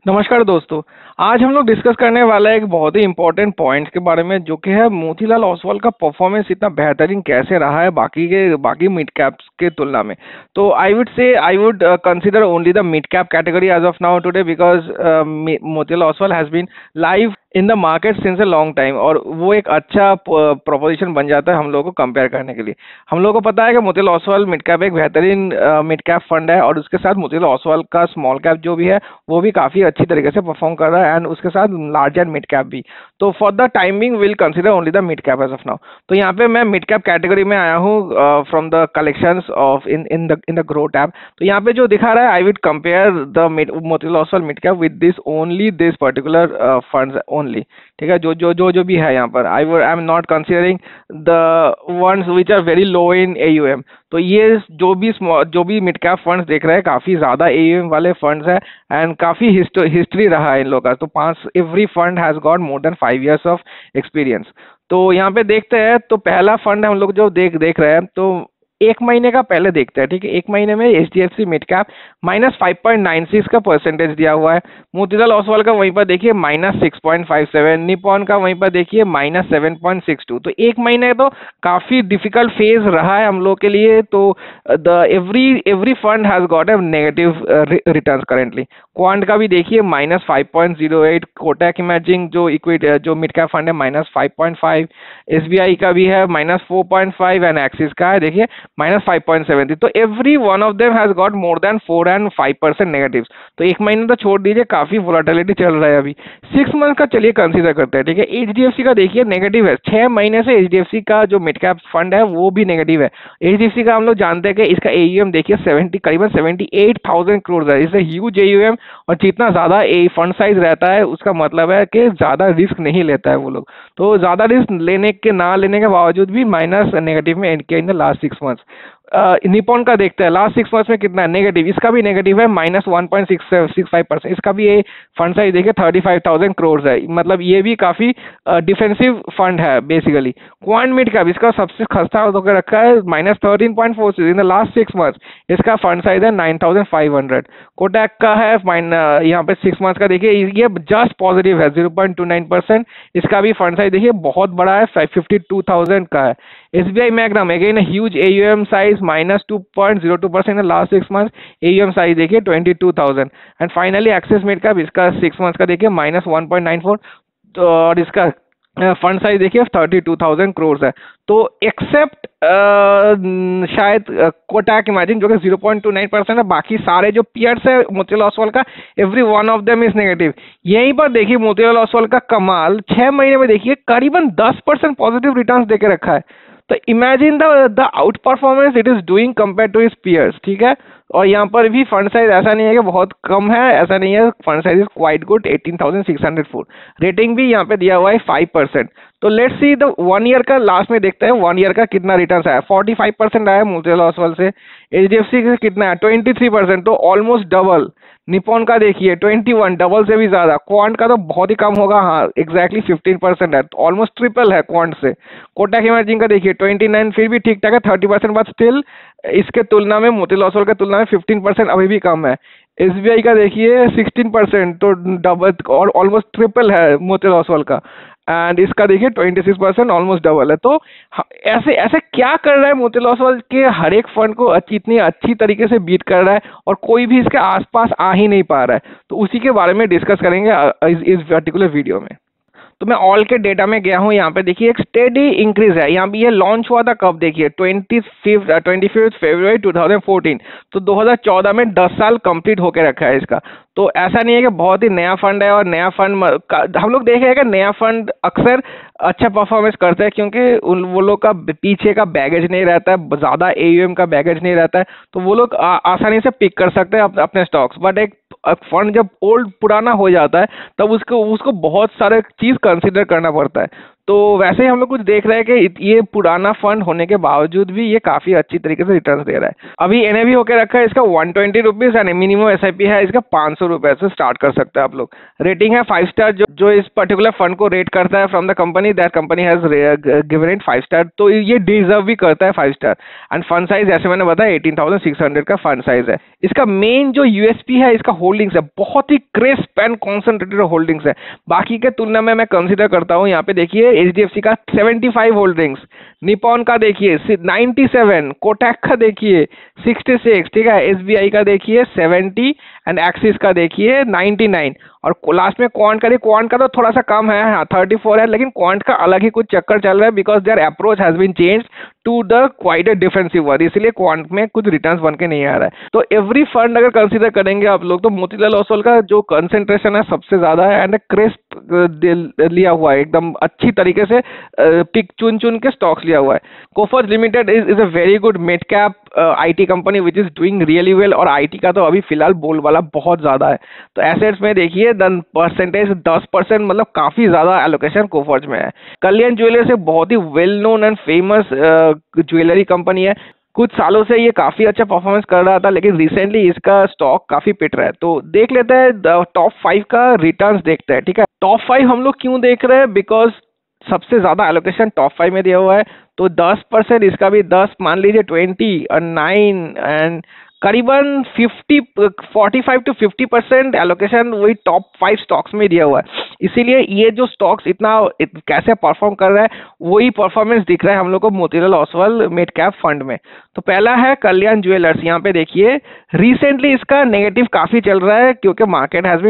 नमस्कार दोस्तों। आज हम लोग डिस्कस करने वाला है एक बहुत ही इंपॉर्टेंट पॉइंट के बारे में, जो कि है मोतीलाल ओसवाल का परफॉर्मेंस इतना बेहतरीन कैसे रहा है बाकी मिड कैप्स के तुलना में। तो I would consider only the mid cap category as of now today, because Motilal Oswal has been live in the market since a long time, और वो एक अच्छा प्रोपोजिशन बन जाता है हम लोगों को कंपेयर करने के लिए। हम लोगों को पता है कि मोतीलाल ओसवाल मिड कैप एक बेहतरीन मिड कैप फंड है, और उसके साथ मोतीलाल ओसवाल का स्मॉल कैप जो भी है वो भी काफी अच्छी तरीके से परफॉर्म कर रहा है, एंड उसके साथ लार्ज एंड मिड कैप भी। तो for the timing will consider only the mid cap as of now. तो यहाँ पे मैं मिड कैप कैटेगरी में आया हूँ from the collections of in the Groww tab. तो यहाँ पे जो दिखा रहा है, I will compare the Motilal Oswal mid cap with this only this particular funds only. ठीक है, जो भी है यहाँ पर I am not considering the ones which are very low in AUM। तो ये जो भी मिड कैप फंड्स देख रहे हैं, काफी ज्यादा AUM वाले फंड्स है, एंड काफी हिस्ट्री रहा है इन लोगों का। तो every fund has got more than 5 years of experience. तो यहाँ पे देखते हैं, तो पहला फंड हम लोग जो देख रहे हैं, तो एक महीने का पहले देखते हैं। ठीक है, एक महीने में HDFC मिड कैप -5.96 का परसेंटेज दिया हुआ है। मोतीलाल ओसवाल का वहीं पर देखिए -6.57, निपॉन का वहीं पर देखिए -7.62। तो एक महीने तो काफी डिफिकल्ट फेज रहा है हम लोग के लिए। तो the every fund has got a negative returns currently. Quant का भी देखिए -5.08, कोटक इमेजिंग जो इक्विटी जो मिड कैप फंड है -5.5, SBI का भी है -4.5, एंड एक्सिस का है देखिए -5.73। तो every one of them has got more than 4 and 5% negatives. तो एक महीने तो छोड़ दीजिए, काफी वोलेटिलिटी चल रहा है अभी। 6 मंथ का चलिए कंसीडर करते हैं। ठीक है, HDFC का देखिए नेगेटिव है, 6 महीने से HDFC का जो मिड कैप फंड है वो भी नेगेटिव है। HDFC का हम लोग जानते हैं कि इसका AUM देखिए करीबन 78,000 करोड़ है। इससे ह्यूज AUM, और जितना ज्यादा फंड साइज रहता है उसका मतलब है कि ज्यादा रिस्क नहीं लेता है वो लोग। तो ज्यादा रिस्क ना लेने के बावजूद भी माइनस नेगेटिव में एंड किया in the last 6 months. Nippon का देखते हैं लास्ट 6 मंथ्स में कितना है नेगेटिव। इसका भी नेगेटिव है -1.65%। इसका भी ये फंड साइज देखिए 35,000 करोड़ है, मतलब ये भी काफी डिफेंसिव फंड है बेसिकली। क्वांट मिड कैप इसका सबसे खस्ता होकर रखा है -13.46 इन द लास्ट 6 मंथ्स। इसका फंड साइज है 9,500। कोटक का है यहाँ पे 6 मंथ्स का देखिए, ये जस्ट पॉजिटिव है 0.29%। इसका भी फंड साइज देखिए बहुत बड़ा है, 52,000 का है। SBI magnum again huge AUM size -2.02% in last 6 months. AUM size देखिए 22,000। And finally axis mid cap, इसका 6 मंथ्स का देखिए -1.94। तो और इसका फंड साइज देखिए 32,000 करोड़ है। तो एक्सेप्ट शायद कोटक इमेजिन जो कि 0.29% है, बाकी सारे जो पीयर्स है मोतीलाल ओसवाल का, every one of them is negative. यहीं पर देखिए मोतीलाल ओसवाल का कमाल, 6 महीने में देखिए करीबन 10% पॉजिटिव रिटर्न्स देके रखा है। तो imagine the outperformance it is doing compare to his peers. ठीक है, और यहाँ पर भी फंड साइज ऐसा नहीं है कि बहुत कम है, ऐसा नहीं है, fund size is quite good 18,604। Rating भी यहाँ पे दिया हुआ है 5%। तो लेट्स सी द 1 ईयर का, लास्ट में देखते हैं 1 ईयर का कितना रिटर्न आया। 45% आया मोतीलाल ओसवाल से। HDFC का कितना है 23%, तो ऑलमोस्ट डबल। निपॉन का देखिए 21, डबल से भी ज्यादा। क्वांट का तो बहुत ही कम होगा, हाँ एग्जैक्टली 15% है, ऑलमोस्ट ट्रिपल है क्वांट से। कोटक इमेजिंग का देखिए 29, फिर भी ठीक ठाक है 30%, बट स्टिल इसके तुलना में मोतीलाल ओसवाल के तुलना में 15% अभी भी कम है। SBI का देखिए 16%, तो डबल और ऑलमोस्ट ट्रिपल है मोतीलाल ओसवाल का। एंड इसका देखिए 26%, ऑलमोस्ट डबल है। तो ऐसे ऐसे क्या कर रहा है मोतीलाल ओसवाल के हर एक फंड को इतनी अच्छी तरीके से बीट कर रहा है, और कोई भी इसके आसपास आ ही नहीं पा रहा है। तो उसी के बारे में डिस्कस करेंगे इस पर्टिकुलर वीडियो में। तो मैं ऑल के डेटा में गया हूँ, यहाँ पे देखिए एक स्टेडी इंक्रीज है। यहाँ पे ये लॉन्च हुआ था कब देखिए 25 फरवरी 2014। तो 2014 में 10 साल कंप्लीट होके रखा है इसका। तो ऐसा नहीं है कि बहुत ही नया फंड है, और नया फंड हम लोग देखे हैं कि नया फंड अक्सर अच्छा परफॉर्मेंस करते हैं, क्योंकि वो लोग का पीछे का बैगेज नहीं रहता है, ज़्यादा AUM का बैगेज नहीं रहता है, तो वो लोग आसानी से पिक कर सकते हैं अपने स्टॉक्स। बट एक फंड जब ओल्ड पुराना हो जाता है, तब उसको बहुत सारे चीज कंसिडर करना पड़ता है। तो वैसे ही हम लोग कुछ देख रहे हैं कि ये पुराना फंड होने के बावजूद भी ये काफी अच्छी तरीके से रिटर्न दे रहा है। अभी एनएवी होकर रखा है इसका 120 रुपीज एंड मिनिमम एसआईपी है इसका 500 रुपए से स्टार्ट कर सकते हैं आप लोग। रेटिंग है 5 स्टार, जो इस पर्टिकुलर फंड को रेट करता है from the company, that company has given it 5 star, तो ये डिजर्व भी करता है 5 स्टार। एंड फंड साइज जैसे मैंने बताया 18,600 का फंड साइज है। इसका मेन जो यूएसपी है इसका होल्डिंग्स है, बहुत ही क्रिस्प एंड कॉन्सेंट्रेटेड होल्डिंग्स है। बाकी के तुलना में मैं कंसिडर करता हूँ, यहाँ पे देखिए एचडीएफसी का 75 होल्डिंग्स, निपॉन का देखिए 97, कोटक का देखिए 66, ठीक है, एसबीआई का देखिए 70 एंड एक्सिस का देखिए 99 और लास्ट में क्वांट का तो थोड़ा सा कम है, हाँ 34 है, लेकिन क्वांट का अलग ही कुछ चक्कर चल रहा है because their approach has been change to the quite a defensive one, इसलिए क्वांट में कुछ रिटर्न्स बन के नहीं आ रहा है। तो एवरी फंड अगर कंसीडर करेंगे आप लोग तो मोतीलाल ओसवाल का जो कंसेंट्रेशन है सबसे ज्यादा है एंड क्रिस्प लिया हुआ है, एकदम अच्छी तरीके से पिक चुन के स्टॉक्स लिया हुआ है। Coforge limited is a very good mid cap IT company which is doing really well, और आईटी का तो अभी फिलहाल बोलबाला बहुत ज्यादा है। तो एसेट्स में देखिए परसेंटेज 10%, मतलब काफी ज्यादा एलोकेशन कोफर्ज में है। कल्याण ज्वेलर्स एक बहुत ही well known and famous jewellery company है, कुछ सालों से ये काफी अच्छा परफॉर्मेंस कर रहा था, लेकिन रिसेंटली इसका स्टॉक काफी पिट रहा है। तो देख लेते हैं टॉप 5 का रिटर्न्स देखते हैं, ठीक है। टॉप 5 हम लोग क्यों देख रहे हैं, बिकॉज सबसे ज्यादा एलोकेशन टॉप 5 में दिया हुआ है, तो 10%, इसका भी 10, मान लीजिए 20 और 9 एंड करीबन 45 to 50% एलोकेशन वही टॉप 5 स्टॉक्स में दिया हुआ है। इसीलिए ये जो स्टॉक्स कैसे परफॉर्म कर रहा है वही परफॉर्मेंस दिख रहा है हम लोग को Motilal Oswal mid cap fund में। तो पहला है कल्याण ज्वेलर्स, यहाँ पे देखिए रिसेंटली इसका नेगेटिव काफी चल रहा है क्योंकि market has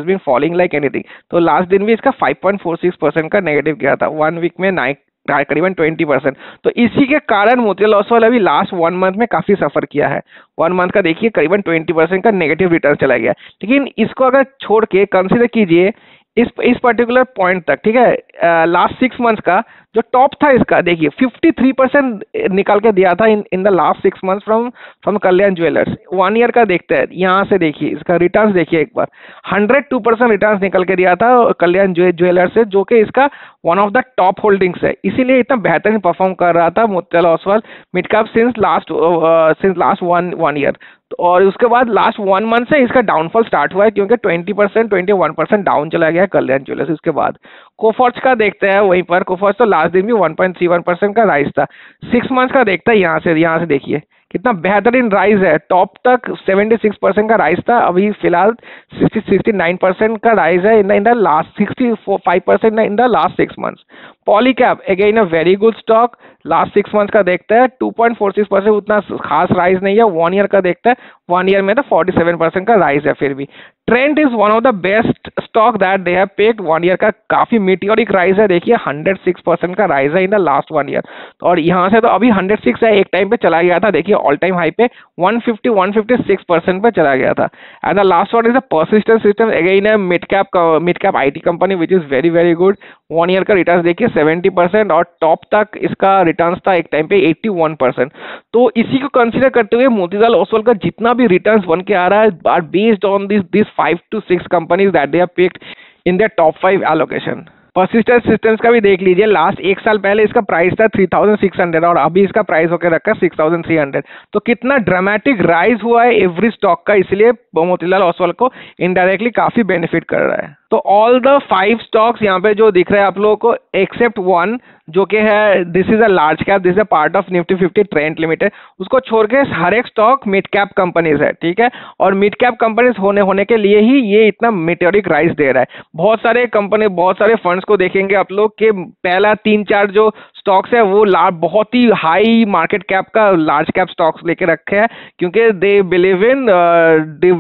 been falling like anything. तो लास्ट दिन भी इसका 5.46% का नेगेटिव गया था, 1 वीक में करीबन 20%। तो इसी के कारण मोतीलाल ओसवाल अभी लास्ट 1 मंथ में काफी सफर किया है। 1 मंथ का देखिए करीबन 20% का नेगेटिव रिटर्न चला गया। लेकिन इसको अगर छोड़ के कंसीडर कीजिए इस पर्टिकुलर पॉइंट तक, ठीक है, लास्ट 6 मंथ्स का जो टॉप था इसका देखिए 53% निकल के दिया था in the last 6 months from Kalyan jewellers. 1 year का देखते हैं, यहाँ से देखिए इसका रिटर्न्स देखिए एक बार, 102% रिटर्न्स निकल के दिया था कल्याण ज्वेलर्स से, जो कि इसका one of the top holdings है, इसीलिए इतना बेहतरीन परफॉर्म कर रहा था Motilal Oswal mid cap since last one year. और उसके बाद लास्ट 1 मंथ से इसका डाउनफॉल स्टार्ट हुआ है क्योंकि 21% डाउन चला गया है कल्याण ज्वेलर्स। उसके बाद कोफर्ज का देखते हैं, वहीं पर कोफर्ज तो लास्ट दिन भी 1.31% का राइज था। 6 मंथ्स का देखता है, यहाँ से देखिए कितना बेहतरीन राइज है, टॉप तक 76% का राइज था, अभी फिलहाल 69% का राइज है in the last 65% in the last 6 months. Polycab again a very good stock, last 6 months का देखते हैं 2.46%, उतना खास राइज नहीं है। 1 ईयर का देखते हैं, 1 ईयर में तो 47% का राइज है। फिर भी trend is one of the best stock that they have picked. 1 year का काफी मीटियोरिक राइज है, देखिए 106% का राइज है इन द लास्ट 1 ईयर। और यहाँ से तो अभी 106 है, एक टाइम पे चला गया था, देखिए ऑल टाइम हाई पे 156% पे चला गया था। And the last one is a persistent system, again है mid cap IT company which is very very good. 1 year का रिटर्न देखिए 70% और टॉप तक इसका रिटर्न था एक टाइम पे 81%। तो इसी को कंसीडर करते हुए मोतीलाल ओसवाल का जितना भी रिटर्न्स बन के आ रहा है are based on this 5 to 6 companies that they have picked in their top 5 allocation. Persistent systems का भी देख लीजिए, लास्ट 1 साल पहले इसका प्राइस था 3600 और अभी इसका प्राइस होकर रखा है 6300। तो कितना ड्रामेटिक राइज हुआ है एवरी स्टॉक का, इसलिए मोतीलाल ओसवाल को इनडायरेक्टली काफी बेनिफिट कर रहा है। तो ऑल द 5 स्टॉक्स यहाँ पे जो दिख रहे हैं आप लोगों को एक्सेप्ट 1 जो कि है this is a large cap, this is a part of Nifty 50 trend limited, उसको छोड़ के हर एक स्टॉक मिड कैप कंपनीज है, ठीक है। और मिड कैप कंपनीज होने के लिए ही ये इतना मेटेरिक राइज दे रहा है। बहुत सारे फंड्स को देखेंगे आप लोग के पहला 3-4 जो स्टॉक्स है वो बहुत ही हाई मार्केट कैप का लार्ज कैप स्टॉक्स लेके रखे हैं क्योंकि they believe in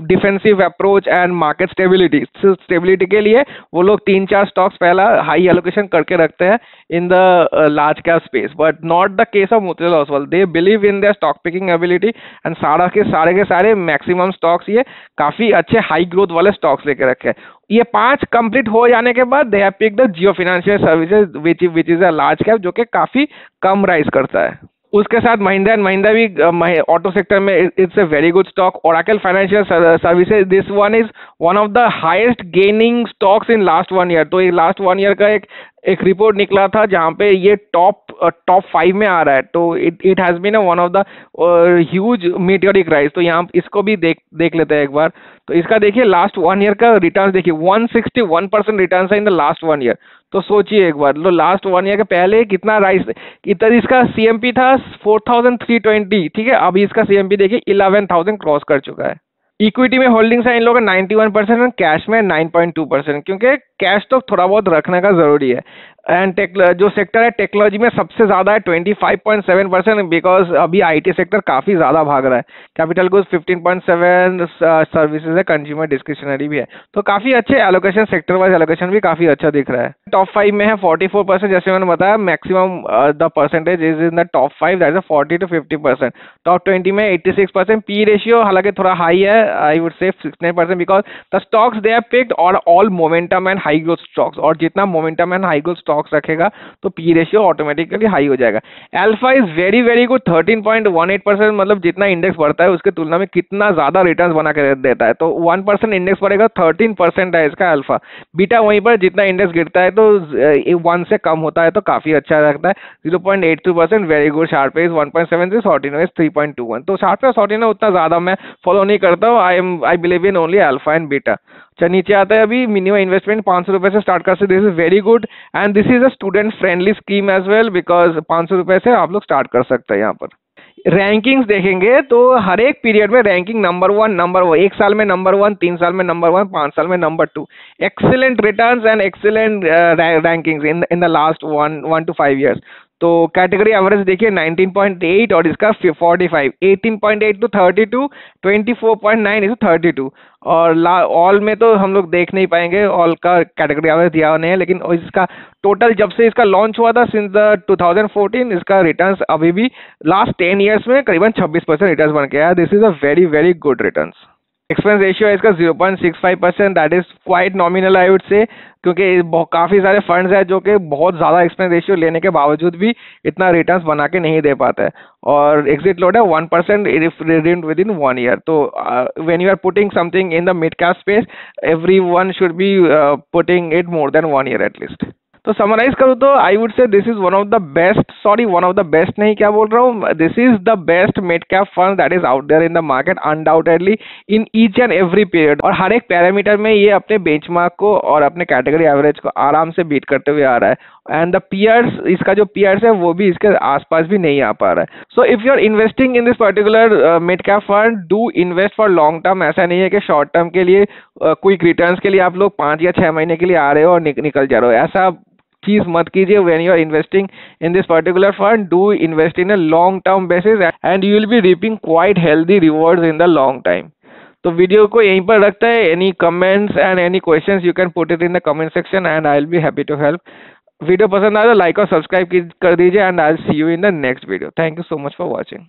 defensive approach and market stability के लिए वो लोग 3-4 स्टॉक्स पहला हाई एलोकेशन करके रखते हैं in the large cap space, but not the case of Motilal Oswal. They believe in their stock picking ability and सारे मैक्सिमम स्टॉक्स ये काफी अच्छे हाई ग्रोथ वाले स्टॉक्स लेके रखे हैं। ये 5 कंप्लीट हो जाने के बाद दे have picked the Jio financial services which is a large cap जो कि काफी कम राइज करता है। उसके साथ महिंद्रा एंड महिंद्रा भी ऑटो सेक्टर में it's a very good stock. Oracle financial services, this one is one of the highest gaining stocks in last 1 year. तो ये लास्ट 1 ईयर का एक एक रिपोर्ट निकला था जहां पे ये टॉप 5 में आ रहा है, तो it it has been one of the huge meteoric rise. तो यहाँ इसको भी देख देख लेते हैं एक बार। तो इसका देखिए लास्ट 1 ईयर का रिटर्न देखिए, 161% रिटर्न है इन द लास्ट 1 ईयर। तो सोचिए एक बार, लो लास्ट 1 ईयर के पहले कितना राइज, इतना इसका सीएमपी था 4320, ठीक है, अभी इसका सीएमपी देखिए 11000 क्रॉस कर चुका है। इक्विटी में होल्डिंग्स है इन लोगों का 91% और कैश में 9.2%, क्योंकि कैश तो थोड़ा बहुत रखने का जरूरी है। एंड टेक जो सेक्टर है टेक्नोलॉजी में सबसे ज्यादा है 25.7%, बिकॉज अभी आईटी सेक्टर काफी ज्यादा भाग रहा है। कैपिटल गुड्स 15.7, सर्विसेज है, कंज्यूमर डिस्क्रिशनरी भी है। तो काफी अच्छे एलोकेशन, सेक्टर वाइज एलोकेशन भी काफी अच्छा दिख रहा है। टॉप 5 में है 44%, जैसे मैंने बताया maximum the percentage is in the top 5, that is 40 to 50%। Top 20 में 86%। पी रेशियो हालांकि थोड़ा हाई है, आई would say 69%, because the stocks they have picked और all momentum and high growth stocks, और जितना momentum and high growth stocks रखेगा तो P ratio automatically high हो जाएगा। Alpha is very very good 13.18%, मतलब जितना इंडेक्स बढ़ता है उसके तुलना में कितना ज्यादा रिटर्न बना के देता है। तो 1% इंडेक्स बढ़ेगा, 13% है इसका अल्फा। बीटा वहीं पर जितना इंडेक्स गिरता है तो 1 से कम होता है तो काफी अच्छा लगता है, 0.82%, very good. Sharp is 1.73, Sortino is 3.21। तो शार्प और सॉर्टिनो उतना ज्यादा मैं फॉलो नहीं करता हूँ, I believe in only alpha and beta. अच्छा नीचे आता है, अभी मिनिमम इन्वेस्टमेंट 500 रुपए से स्टार्ट कर सकते, this is very good and this is a student friendly scheme as well, because 500 रुपए से आप लोग स्टार्ट कर सकते हैं। यहाँ पर रैंकिंग्स देखेंगे तो हर एक पीरियड में रैंकिंग नंबर वन, 1 साल में नंबर 1, 3 साल में नंबर 1, 5 साल में number 2। Excellent returns and excellent rankings in the last 1 to 5 years। तो कैटेगरी एवरेज देखिए 19.8 और इसका 45, 18.8 to 32, 24.9 इज 32। और ऑल में तो हम लोग देख नहीं पाएंगे, ऑल का कैटेगरी एवरेज दिया नहीं है, लेकिन इसका टोटल जब से इसका लॉन्च हुआ था सिंस द 2014, इसका रिटर्न्स अभी भी लास्ट 10 ईयर्स में करीबन 26% रिटर्न्स बन के आया। This is a very very good returns. Expense ratio है इसका 0.65%, that is quite nominal I would से, क्योंकि काफी सारे फंड्स है जो कि बहुत ज्यादा एक्सपेंस रेशियो लेने के बावजूद भी इतना रिटर्न्स बना के नहीं दे पाता है। और एग्जिट लोड है 1% विद इन 1 ईयर। तो when you are putting something in the mid cap space, everyone should be putting it more than 1 year at least. तो समराइज करूँ तो I would say this is one of the best, sorry one of the best नहीं, क्या बोल रहा हूँ, this is the best mid cap fund that is out there in the market undoubtedly in each and every period. और हर एक parameter में ये अपने बेंचमार्क को और अपने कैटेगरी एवरेज को आराम से बीट करते हुए आ रहा है। एंड द पियर्स, इसका जो पियर्स है वो भी इसके आसपास भी नहीं आ पा रहा है। So if you are investing in this particular mid cap fund, do invest for long term. ऐसा नहीं है कि शॉर्ट टर्म के लिए क्विक रिटर्न्स के लिए आप लोग 5 या 6 महीने के लिए आ रहे हो और निकल जा रहे हो, ऐसा चीज मत कीजिए। When you are investing in this particular fund, do invest in a long term basis and you will be reaping quite healthy rewards in the long time. तो वीडियो को यहीं पर रखते हैं। Any comments and any questions you can put it in the comment section and I will be happy to help. Video पसंद आया तो like और सब्सक्राइब कर दीजिए and I will see you in the next video. Thank you so much for watching.